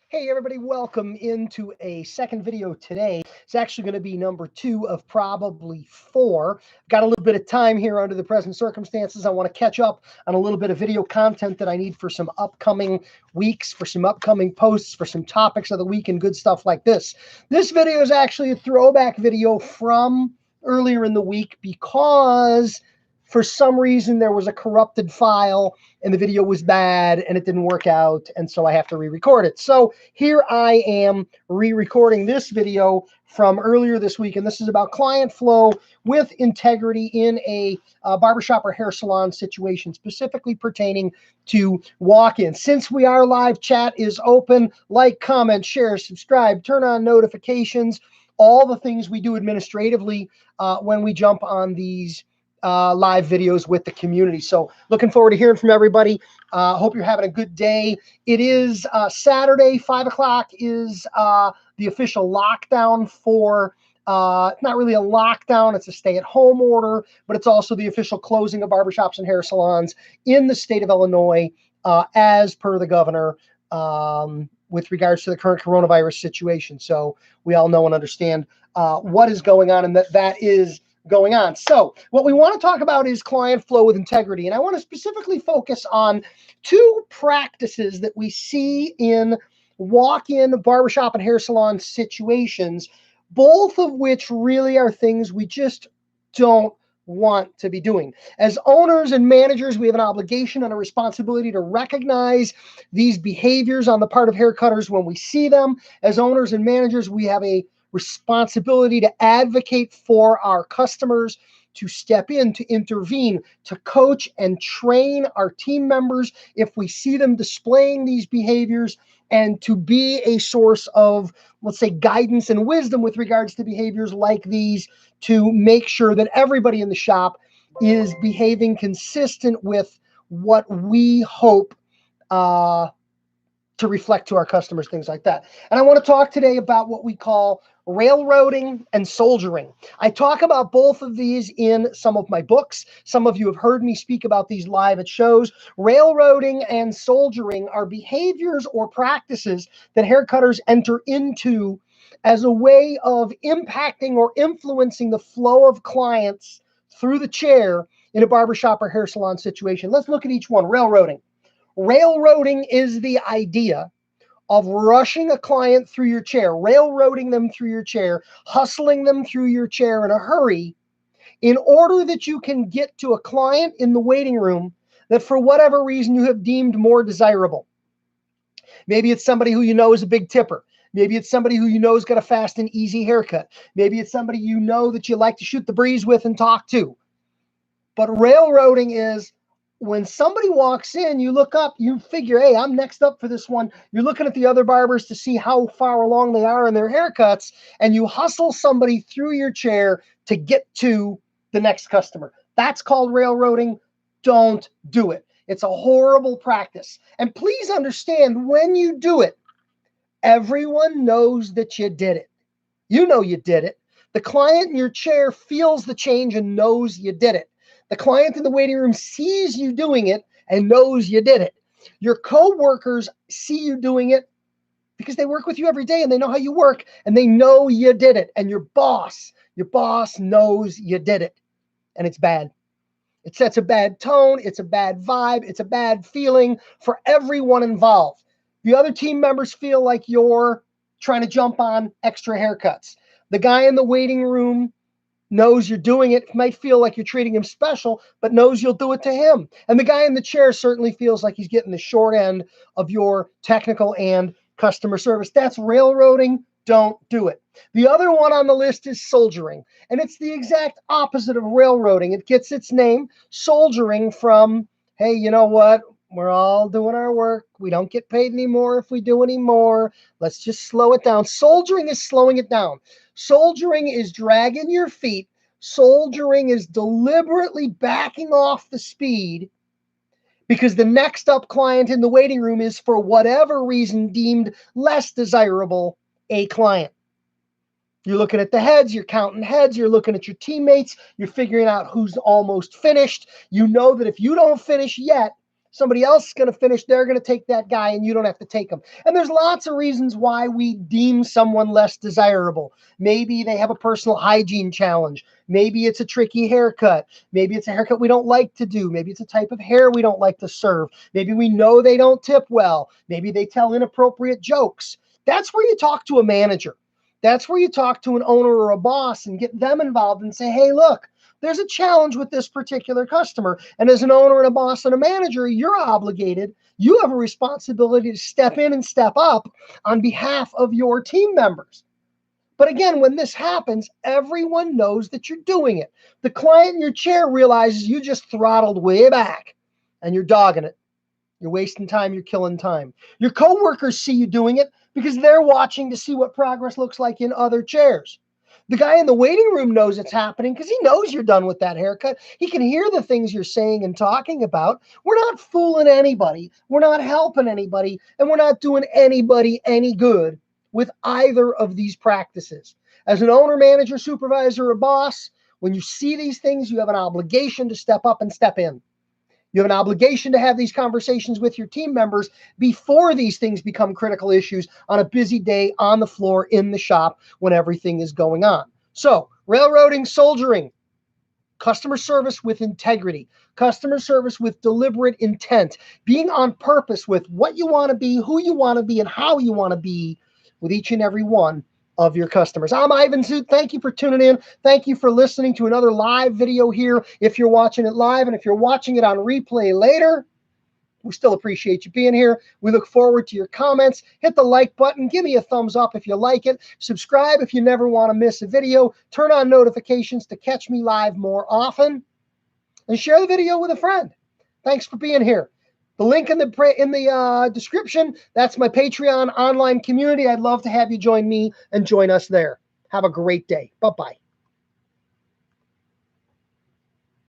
Hey everybody, welcome into a second video today. It's actually going to be number 2 of probably 4. Got a little bit of time here under the present circumstances. I want to catch up on a little bit of video content that I need for some upcoming weeks, for some upcoming posts, for some topics of the week and good stuff like this. This video is actually a throwback video from earlier in the week because for some reason there was a corrupted file and the video was bad and it didn't work out, and so I have to re-record it. So here I am re-recording this video from earlier this week, and this is about client flow with integrity in a barbershop or hair salon situation, specifically pertaining to walk-ins. Since we are live, chat is open. Like, comment, share, subscribe, turn on notifications, all the things we do administratively when we jump on these live videos with the community. So looking forward to hearing from everybody. Hope you're having a good day. It is Saturday, 5 o'clock is the official lockdown for, not really a lockdown, it's a stay-at-home order, but it's also the official closing of barbershops and hair salons in the state of Illinois as per the governor with regards to the current coronavirus situation. So we all know and understand what is going on, and that is going on. So what we want to talk about is client flow with integrity. And I want to specifically focus on 2 practices that we see in walk-in barbershop and hair salon situations, both of which really are things we just don't want to be doing. As owners and managers, we have an obligation and a responsibility to recognize these behaviors on the part of hair cutters when we see them. As owners and managers, we have a responsibility to advocate for our customers, to step in, to intervene, to coach and train our team members if we see them displaying these behaviors, and to be a source of, let's say, guidance and wisdom with regards to behaviors like these, to make sure that everybody in the shop is behaving consistent with what we hope to reflect to our customers, things like that. And I want to talk today about what we call railroading and soldiering. I talk about both of these in some of my books. Some of you have heard me speak about these live at shows. Railroading and soldiering are behaviors or practices that hair cutters enter into as a way of impacting or influencing the flow of clients through the chair in a barbershop or hair salon situation. Let's look at each one. Railroading. Railroading is the idea of rushing a client through your chair, railroading them through your chair, hustling them through your chair in a hurry in order that you can get to a client in the waiting room that for whatever reason you have deemed more desirable. Maybe it's somebody who you know is a big tipper. Maybe it's somebody who you know has got a fast and easy haircut. Maybe it's somebody you know that you like to shoot the breeze with and talk to. But railroading is when somebody walks in, you look up, you figure, hey, I'm next up for this one. You're looking at the other barbers to see how far along they are in their haircuts, and you hustle somebody through your chair to get to the next customer. That's called railroading. Don't do it. It's a horrible practice. And please understand, when you do it, everyone knows that you did it. You know you did it. The client in your chair feels the change and knows you did it. The client in the waiting room sees you doing it and knows you did it. Your co-workers see you doing it because they work with you every day and they know how you work and they know you did it. And your boss knows you did it. And it's bad. It sets a bad tone. It's a bad vibe. It's a bad feeling for everyone involved. The other team members feel like you're trying to jump on extra haircuts. The guy in the waiting room knows you're doing it, might feel like you're treating him special, but knows you'll do it to him. And the guy in the chair certainly feels like he's getting the short end of your technical and customer service. That's railroading. Don't do it. The other one on the list is soldiering, and it's the exact opposite of railroading. It gets its name, soldiering, from, hey, you know what? We're all doing our work. We don't get paid anymore if we do any more. Let's just slow it down. Soldiering is slowing it down. Soldiering is dragging your feet. Soldiering is deliberately backing off the speed because the next up client in the waiting room is, for whatever reason, deemed less desirable a client. You're looking at the heads, you're counting heads, you're looking at your teammates, you're figuring out who's almost finished. You know that if you don't finish yet, Somebody else is going to finish. They're going to take that guy and you don't have to take them. And there's lots of reasons why we deem someone less desirable. Maybe they have a personal hygiene challenge. Maybe it's a tricky haircut. Maybe it's a haircut we don't like to do. Maybe it's a type of hair we don't like to serve. Maybe we know they don't tip well. Maybe they tell inappropriate jokes. That's where you talk to a manager. That's where you talk to an owner or a boss and get them involved and say, hey, look, there's a challenge with this particular customer. And as an owner and a boss and a manager, you're obligated. You have a responsibility to step in and step up on behalf of your team members. But again, when this happens, everyone knows that you're doing it. The client in your chair realizes you just throttled way back and you're dogging it. You're wasting time. You're killing time. Your coworkers see you doing it because they're watching to see what progress looks like in other chairs. The guy in the waiting room knows it's happening because he knows you're done with that haircut. He can hear the things you're saying and talking about. We're not fooling anybody. We're not helping anybody. And we're not doing anybody any good with either of these practices. As an owner, manager, supervisor, or boss, when you see these things, you have an obligation to step up and step in. You have an obligation to have these conversations with your team members before these things become critical issues on a busy day on the floor in the shop when everything is going on. So, railroading, soldiering, customer service with integrity, customer service with deliberate intent, being on purpose with what you want to be, who you want to be, and how you want to be with each and every one of your customers. I'm Ivan Zoot. Thank you for tuning in. Thank you for listening to another live video here if you're watching it live. And if you're watching it on replay later, we still appreciate you being here. We look forward to your comments. Hit the like button. Give me a thumbs up if you like it. Subscribe if you never want to miss a video. Turn on notifications to catch me live more often. And share the video with a friend. Thanks for being here. The link in the description, that's my Patreon online community. I'd love to have you join me and join us there. Have a great day. Bye-bye.